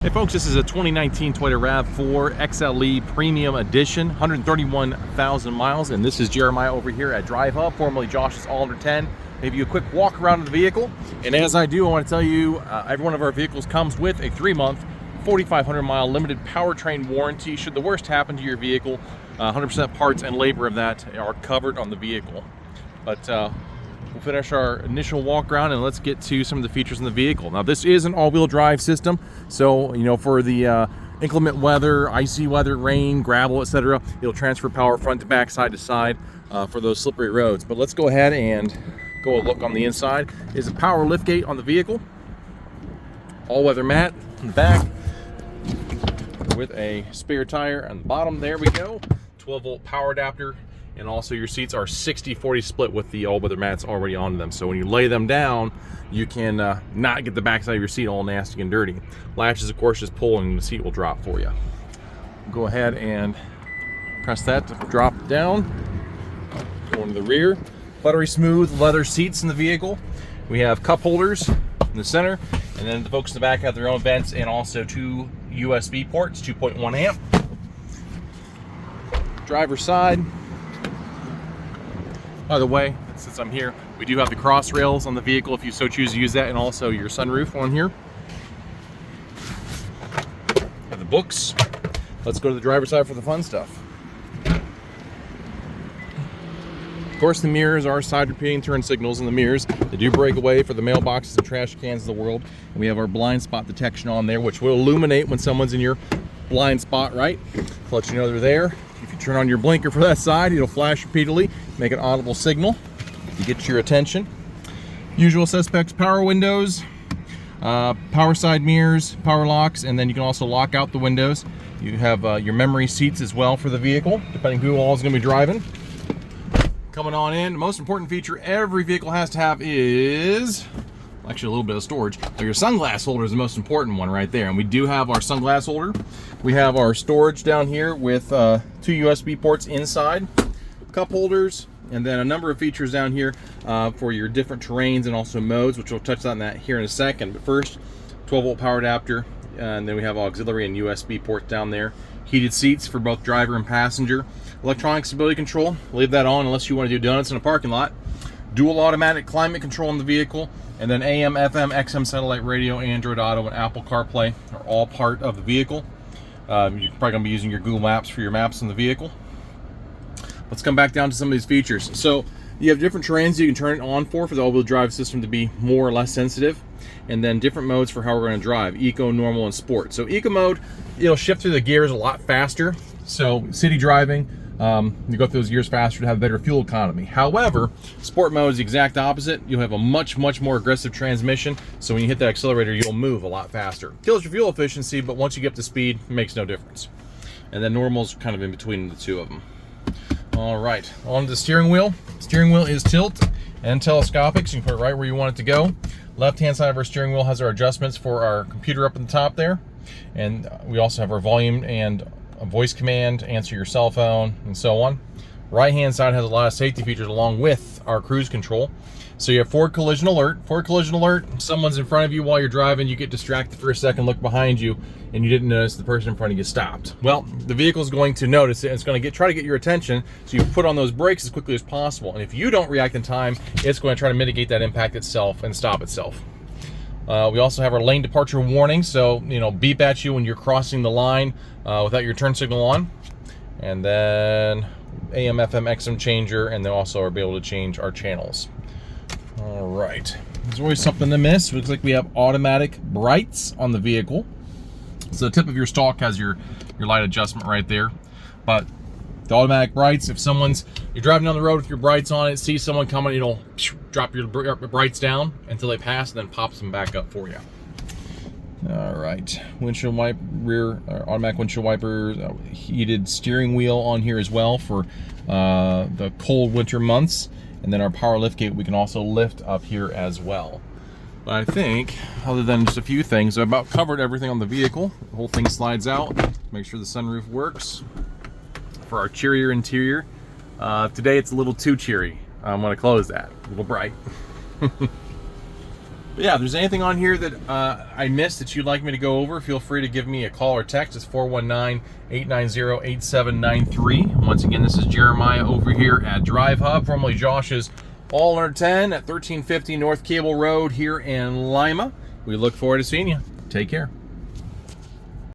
Hey folks, this is a 2019 Toyota RAV4 XLE Premium Edition, 131,000 miles, and this is Jeremiah over here at Drive Hub, formerly Josh's All Under 10. Give you a quick walk around of the vehicle, and as I do, I want to tell you every one of our vehicles comes with a 3-month, 4,500 mile limited powertrain warranty. Should the worst happen to your vehicle, 100% parts and labor of that are covered on the vehicle. But we'll finish our initial walk around and let's get to some of the features in the vehicle. Now, this is an all-wheel drive system, so for the inclement weather, icy weather, rain, gravel, etc., it'll transfer power front to back, side to side for those slippery roads. But let's go ahead and go a look on the inside. There's a power liftgate on the vehicle, all-weather mat in the back with a spare tire on the bottom. There we go. 12-volt power adapter. And also your seats are 60-40 split with the all-weather mats already on them. So when you lay them down, you can not get the backside of your seat all nasty and dirty. Latches, of course, just pull and the seat will drop for you. Go ahead and press that to drop it down. Go into the rear. Buttery smooth leather seats in the vehicle. We have cup holders in the center. And then the folks in the back have their own vents and also 2 USB ports, 2.1 amp. Driver's side. By the way, since I'm here, we do have the cross rails on the vehicle if you so choose to use that, and also your sunroof on here. Have the books. Let's go to the driver's side for the fun stuff. Of course, the mirrors are side repeating turn signals in the mirrors. They do break away for the mailboxes and trash cans of the world. And we have our blind spot detection on there, which will illuminate when someone's in your blind spot, right? To let you know they're there. If you turn on your blinker for that side, it'll flash repeatedly, make an audible signal to get your attention. Usual suspects: power windows, power side mirrors, power locks, and then you can also lock out the windows. You have your memory seats as well for the vehicle, depending who all is going to be driving. Coming on in, the most important feature every vehicle has to have is actually a little bit of storage. Now, your sunglass holder is the most important one right there, and we do have our sunglass holder. We have our storage down here with 2 USB ports inside, cup holders, and then a number of features down here for your different terrains and also modes, which we'll touch on that here in a second. But first, 12-volt power adapter, and then we have auxiliary and USB ports down there. Heated seats for both driver and passenger. Electronic stability control, leave that on unless you want to do donuts in a parking lot. Dual automatic climate control in the vehicle, and then AM, FM, XM satellite radio, Android Auto, and Apple CarPlay are all part of the vehicle. You're probably going to be using your Google Maps for your maps in the vehicle. Let's come back down to some of these features. So you have different terrains you can turn it on for the all-wheel drive system to be more or less sensitive, and then different modes for how we're going to drive: eco, normal, and sport. So eco mode, it'll shift through the gears a lot faster. So city driving, you go through those gears faster to have better fuel economy. However, sport mode is the exact opposite. You'll have a much more aggressive transmission, so when you hit the accelerator, you'll move a lot faster. Kills your fuel efficiency, but once you get up to speed, it makes no difference. And then normal's kind of in between the two of them. All right, on the steering wheel. Steering wheel is tilt and telescopic, so you can put it right where you want it to go. Left-hand side of our steering wheel has our adjustments for our computer up at the top there, and we also have our volume and a voice command, answer your cell phone, and so on. Right hand side has a lot of safety features along with our cruise control. So you have forward collision alert. Forward collision alert, someone's in front of you while you're driving, you get distracted for a second, look behind you, and you didn't notice the person in front of you stopped. Well, the vehicle's going to notice it, and it's going to try to get your attention, so you put on those brakes as quickly as possible. And if you don't react in time, it's going to try to mitigate that impact itself and stop itself. We also have our lane departure warning, so beep at you when you're crossing the line without your turn signal on. And then AM, FM, XM changer, and then also are able to change our channels. All right, there's always something to miss. Looks like we have automatic brights on the vehicle. So the tip of your stalk has your light adjustment right there. But the automatic brights, if you're driving down the road with your brights on it, see someone coming, it'll drop your brights down until they pass, and then pops them back up for you. All right, windshield wiper, rear automatic windshield wipers, heated steering wheel on here as well for the cold winter months, and then our power liftgate we can also lift up here as well. But I think, other than just a few things, I've about covered everything on the vehicle. The whole thing slides out. Make sure the sunroof works. For our cheerier interior, today it's a little too cheery. I'm going to close that. A little bright. But yeah, if there's anything on here that I missed that you'd like me to go over, feel free to give me a call or text. It's 419-890-8793. Once again, this is Jeremiah over here at Drive Hub, formerly Josh's All Under 10 at 1350 North Cable Road here in Lima. We look forward to seeing you. Take care.